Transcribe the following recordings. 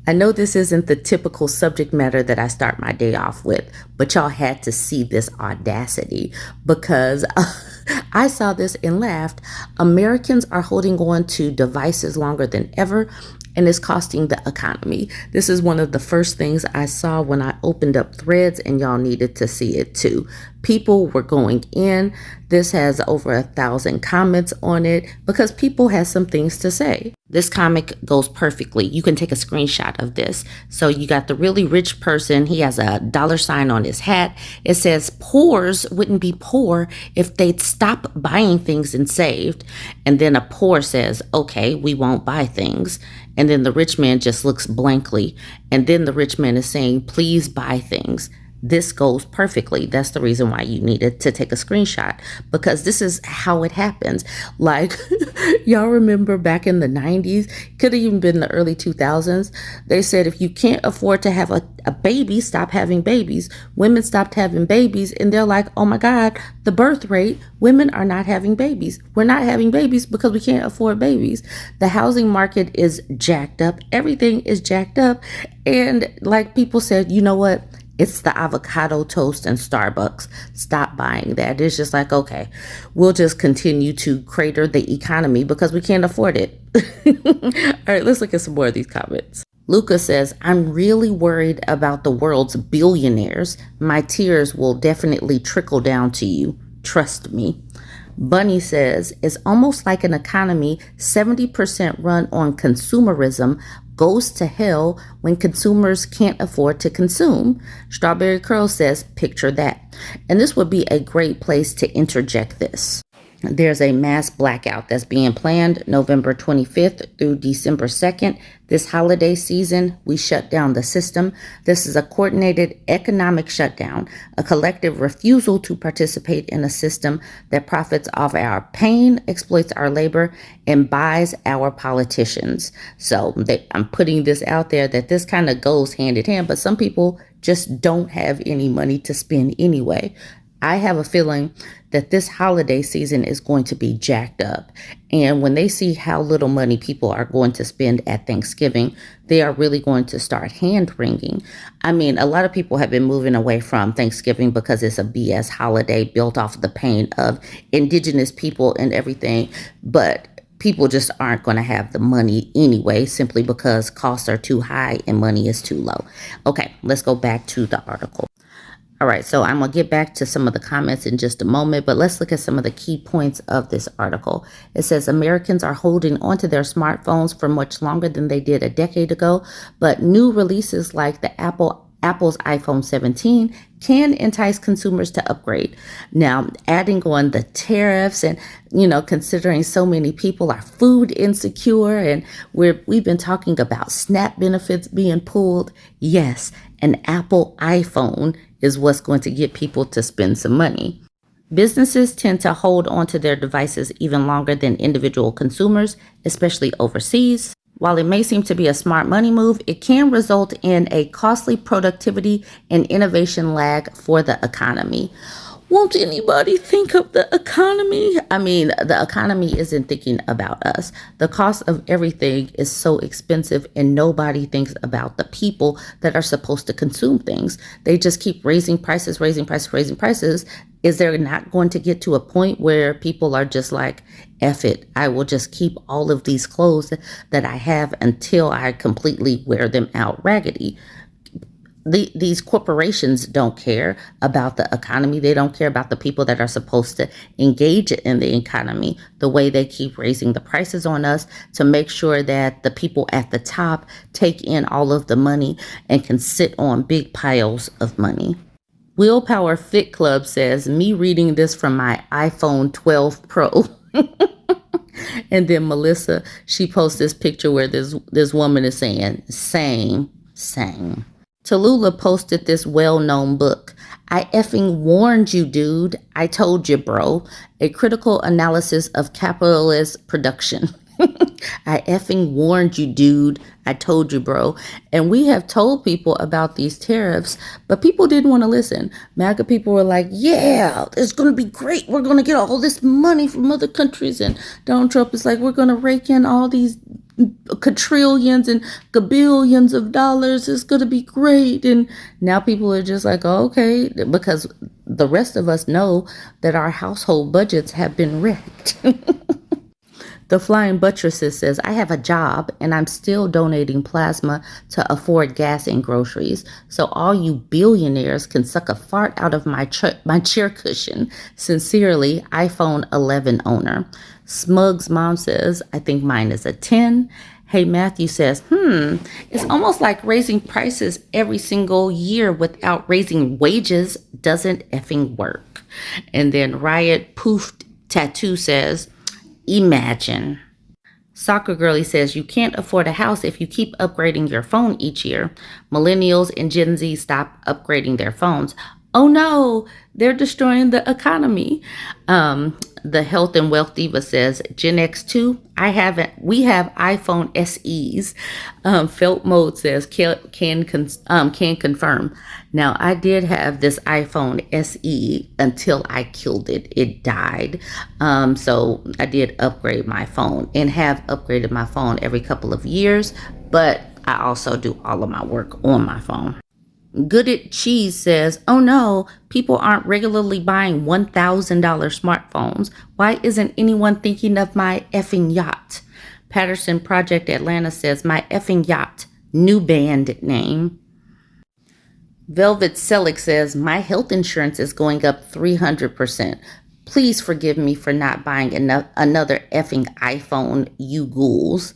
I know this isn't the typical subject matter that I start my day off with, but y'all had to see this audacity because I saw this and laughed. Americans are holding on to devices longer than ever, and it's costing the economy. This is one of the first things I saw when I opened up Threads, and y'all needed to see it too. People were going in. This has over 1,000 comments on it because people have some things to say. This comic goes perfectly. You can take a screenshot of this. So you got the really rich person. He has a $sign on his hat. It says poors wouldn't be poor if they'd stop buying things and saved. And then a poor says, okay, we won't buy things. And then the rich man just looks blankly. And then the rich man is saying, please buy things. This goes perfectly. That's the reason why you needed to take a screenshot, because this is how it happens. Like, y'all remember back in the 90s, could have even been the early 2000s. They said, if you can't afford to have a baby, stop having babies. Women stopped having babies, and they're like, oh my God, the birth rate, women are not having babies. We're not having babies because we can't afford babies. The housing market is jacked up. Everything is jacked up. And like people said, you know what? It's the avocado toast and Starbucks. Stop buying that. It's just like, okay, we'll just continue to crater the economy because we can't afford it. All right, let's look at some more of these comments. Luca says, I'm really worried about the world's billionaires. My tears will definitely trickle down to you. Trust me. Bunny says, it's almost like an economy 70% run on consumerism goes to hell when consumers can't afford to consume. Strawberry Curl says, picture that. And this would be a great place to interject this. There's a mass blackout that's being planned November 25th through December 2nd. This holiday season, we shut down the system. This is a coordinated economic shutdown, a collective refusal to participate in a system that profits off our pain, exploits our labor, and buys our politicians. So I'm putting this out there that this kind of goes hand in hand, but some people just don't have any money to spend anyway. I have a feeling that this holiday season is going to be jacked up. And when they see how little money people are going to spend at Thanksgiving, they are really going to start hand wringing. I mean, a lot of people have been moving away from Thanksgiving because it's a BS holiday built off of the pain of indigenous people and everything. But people just aren't going to have the money anyway, simply because costs are too high and money is too low. Okay, let's go back to the article. All right, so I'm going to get back to some of the comments in just a moment, but let's look at some of the key points of this article. It says Americans are holding onto their smartphones for much longer than they did a decade ago, but new releases like the Apple's iPhone 17 can entice consumers to upgrade. Now, adding on the tariffs and, considering so many people are food insecure and we've been talking about SNAP benefits being pulled. Yes, an Apple iPhone is what's going to get people to spend some money. Businesses tend to hold onto their devices even longer than individual consumers, especially overseas. While it may seem to be a smart money move, it can result in a costly productivity and innovation lag for the economy. Won't anybody think of the economy? I mean, the economy isn't thinking about us. The cost of everything is so expensive and nobody thinks about the people that are supposed to consume things. They just keep raising prices. Is there not going to get to a point where people are just like, F it, I will just keep all of these clothes that I have until I completely wear them out raggedy? These corporations don't care about the economy. They don't care about the people that are supposed to engage in the economy, the way they keep raising the prices on us to make sure that the people at the top take in all of the money and can sit on big piles of money. Willpower Fit Club says, me reading this from my iPhone 12 Pro. And then Melissa, she posts this picture where this woman is saying, same. Tallulah posted this well-known book, I effing warned you, dude. I told you, bro. A critical analysis of capitalist production. I effing warned you, dude. I told you, bro. And we have told people about these tariffs, but people didn't want to listen. MAGA people were like, yeah, it's going to be great. We're going to get all this money from other countries. And Donald Trump is like, we're going to rake in all these quadrillions and gabillions of dollars. It's going to be great. And now people are just like, oh, okay, because the rest of us know that our household budgets have been wrecked. The Flying Buttresses says, I have a job and I'm still donating plasma to afford gas and groceries. So all you billionaires can suck a fart out of my chair cushion. Sincerely, iPhone 11 owner. Smug's mom says, I think mine is a 10. Hey Matthew says, it's almost like raising prices every single year without raising wages doesn't effing work. And then Riot Poof Tattoo says, imagine. Soccer Girlie says, you can't afford a house if you keep upgrading your phone each year. Millennials and Gen Z stop upgrading their phones. Oh no, they're destroying the economy. The Health and Wealth Diva says, Gen X2, we have iPhone SEs. Felt Mode says, can confirm. Now, I did have this iPhone SE until I killed it. It died. So I did upgrade my phone and have upgraded my phone every couple of years, but I also do all of my work on my phone. Good at Cheese says, oh no, people aren't regularly buying $1,000 smartphones. Why isn't anyone thinking of my effing yacht? Patterson Project Atlanta says, my effing yacht, new band name. Velvet Selick says, my health insurance is going up 300%. Please forgive me for not buying another effing iPhone, you ghouls.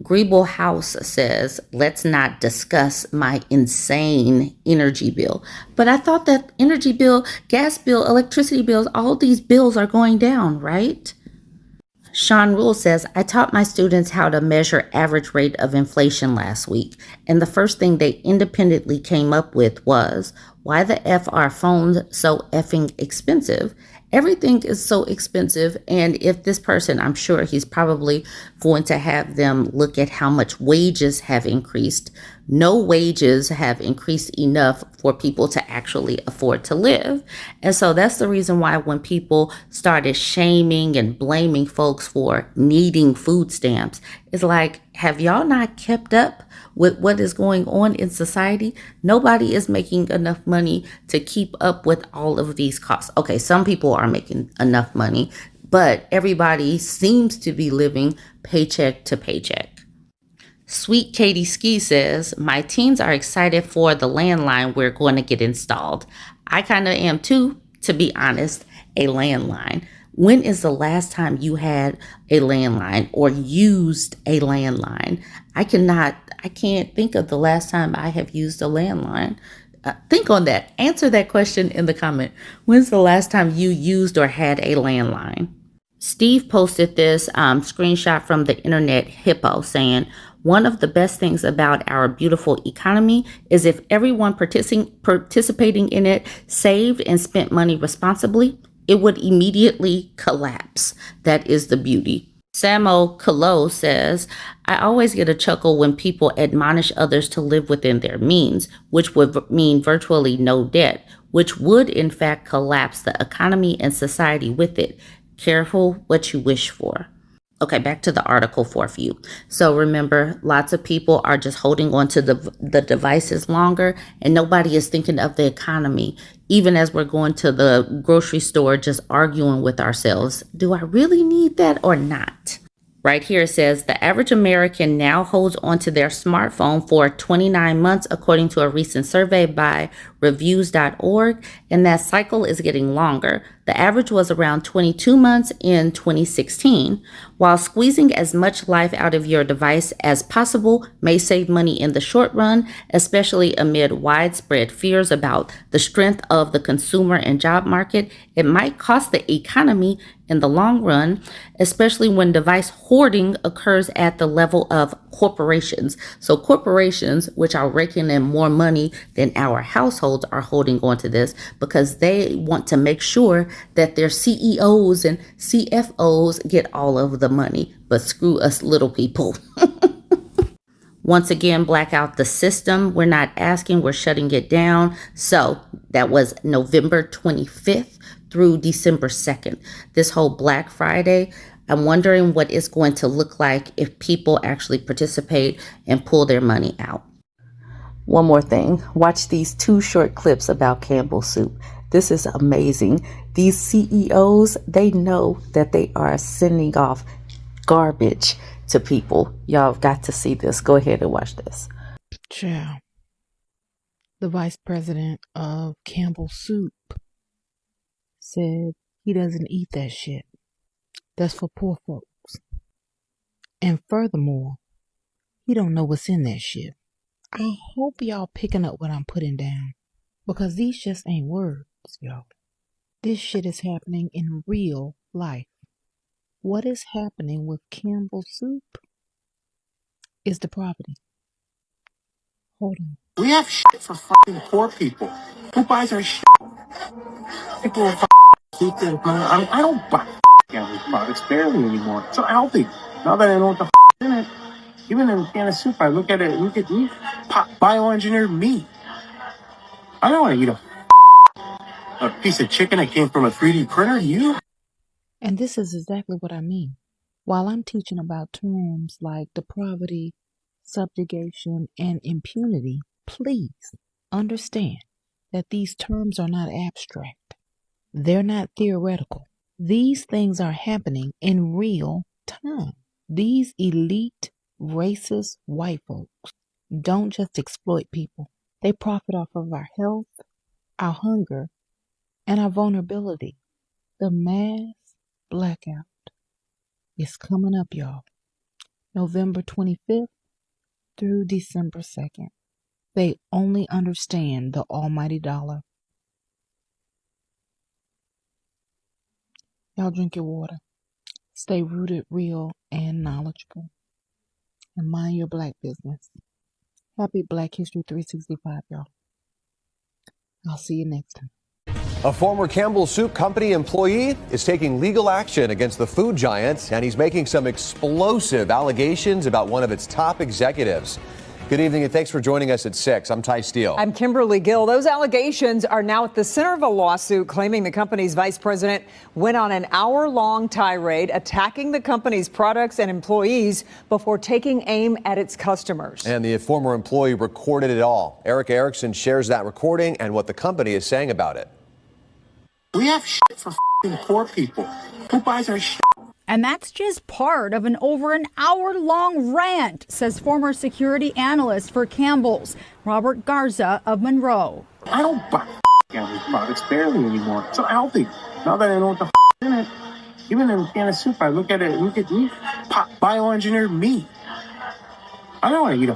Greeble House says, let's not discuss my insane energy bill. But I thought that energy bill, gas bill, electricity bills, all these bills are going down, right? Sean Rule says, I taught my students how to measure average rate of inflation last week, and the first thing they independently came up with was, why the F are phones so effing expensive? Everything is so expensive, and if this person, I'm sure he's probably going to have them look at how much wages have increased. No wages have increased enough for people to actually afford to live. And so that's the reason why when people started shaming and blaming folks for needing food stamps, it's like, have y'all not kept up with what is going on in society? Nobody is making enough money to keep up with all of these costs. Okay, some people are making enough money, but everybody seems to be living paycheck to paycheck. Sweet Katie Ski says, my teens are excited for the landline we're going to get installed. I kind of am too, to be honest, a landline. When is the last time you had a landline or used a landline? I can't think of the last time I have used a landline. Think on that. Answer that question in the comment. When's the last time you used or had a landline? Steve posted this screenshot from the internet hippo saying, one of the best things about our beautiful economy is if everyone participating in it saved and spent money responsibly, it would immediately collapse. That is the beauty. Samo Kalo says, I always get a chuckle when people admonish others to live within their means, which would mean virtually no debt, which would in fact collapse the economy and society with it. Careful what you wish for. Okay, back to the article for you. So remember, lots of people are just holding on to the devices longer, and nobody is thinking of the economy. Even as we're going to the grocery store, just arguing with ourselves, do I really need that or not? Right here it says, the average American now holds onto their smartphone for 29 months, according to a recent survey by reviews.org, and that cycle is getting longer. The average was around 22 months in 2016. While squeezing as much life out of your device as possible may save money in the short run, especially amid widespread fears about the strength of the consumer and job market, it might cost the economy in the long run, especially when device hoarding occurs at the level of corporations. So corporations, which are raking in more money than our households, are holding on to this because they want to make sure that their CEOs and CFOs get all of the money, but screw us little people. Once again, blackout the system. We're not asking, we're shutting it down. So that was November 25th through December 2nd. This whole Black Friday, I'm wondering what it's going to look like if people actually participate and pull their money out. One more thing, watch these 2 short clips about Campbell Soup. This is amazing. These CEOs, they know that they are sending off garbage to people. Y'all have got to see this. Go ahead and watch this. Ciao. The vice president of Campbell Soup said he doesn't eat that shit. That's for poor folks. And furthermore, he don't know what's in that shit. I hope y'all picking up what I'm putting down, because these just ain't words, y'all. This shit is happening in real life. What is happening with Campbell Soup is depravity. Hold on. We have shit for fucking poor people. Who buys our shit? People are fucking I don't buy Campbell's products barely anymore. It's so healthy. Now that I know what the in it, even in a can of soup, I look at it, look at meat, bioengineered meat. I don't want to eat a piece of chicken that came from a 3D printer. You? And this is exactly what I mean. While I'm teaching about terms like depravity, subjugation, and impunity, please understand that these terms are not abstract. They're not theoretical. These things are happening in real time. These elite, racist white folks don't just exploit people. They profit off of our health, our hunger, and our vulnerability. The mass blackout is coming up, y'all. November 25th through December 2nd. They only understand the almighty dollar. Y'all drink your water. Stay rooted, real, and knowledgeable. And mind your black business. Happy Black History 365, y'all. I'll see you next time. A former Campbell Soup Company employee is taking legal action against the food giant, and he's making some explosive allegations about one of its top executives. Good evening, and thanks for joining us at 6. I'm Ty Steele. I'm Kimberly Gill. Those allegations are now at the center of a lawsuit claiming the company's vice president went on an hour-long tirade attacking the company's products and employees before taking aim at its customers. And the former employee recorded it all. Eric Erickson shares that recording and what the company is saying about it. We have shit for fucking poor people. Who buys our shit? And that's just part of an over an hour-long rant, says former security analyst for Campbell's, Robert Garza of Monroe. I don't buy Campbell's products barely anymore. It's so healthy. Now that I know what the in it, even in a can of soup, I look at it, look at meat, bioengineered meat. I don't want to eat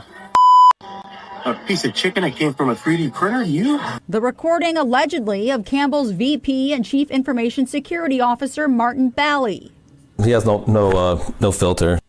a piece of chicken that came from a 3D printer. You? The recording allegedly of Campbell's VP and Chief Information Security Officer Martin Bally. He has no filter.